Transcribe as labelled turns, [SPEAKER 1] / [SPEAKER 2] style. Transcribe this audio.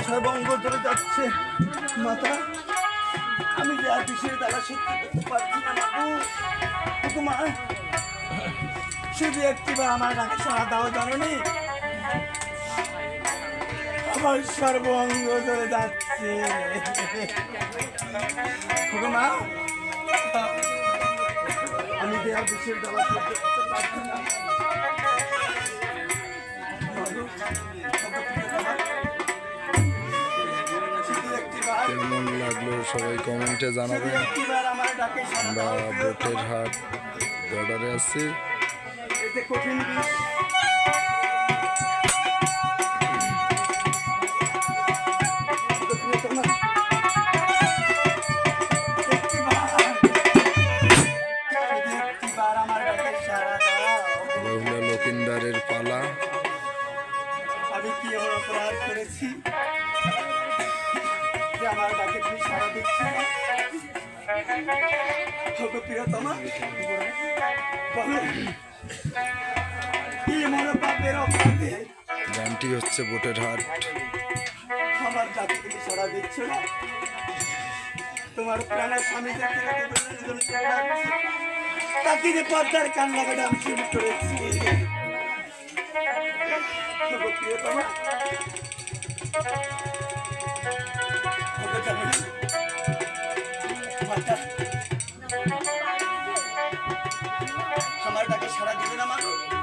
[SPEAKER 1] সর্বঙ্গ ধরে যাচ্ছে মাতা, আমি যে আর বিষয়ে তারা সত্যি করতে পারছি না বাবু। মা, শুধু একটিবার আমার ডাকে সাড়া দাও জননী, আমার সর্বঙ্গ ধরে যাচ্ছে। মা, আমি যে আর বিষয়ের দ্বারা সত্যি করতে পারছি না।
[SPEAKER 2] কেমন লাগলো সবাই কমেন্টে জানাবেন। আমরা বোটের হাট বর্ডারে আছি। লকিন্দারের পালা।
[SPEAKER 1] আমি কি এমন অপরাধ করেছি যে আমার ডাকে তুমি সাড়া দিচ্ছ না? প্রিয়তমা, কি এমন পাপের অপরাধে
[SPEAKER 2] গানটি হচ্ছে বোটের হাট।
[SPEAKER 1] আমার ডাকে তুমি সাড়া দিচ্ছ না? তোমার প্রাণের স্বামী তাকে যে পর্দার কান লাগাটা আমি শুরু করেছি। প্রিয়তমা, আমার ডাকে সাড়া দিবে না মানুষ?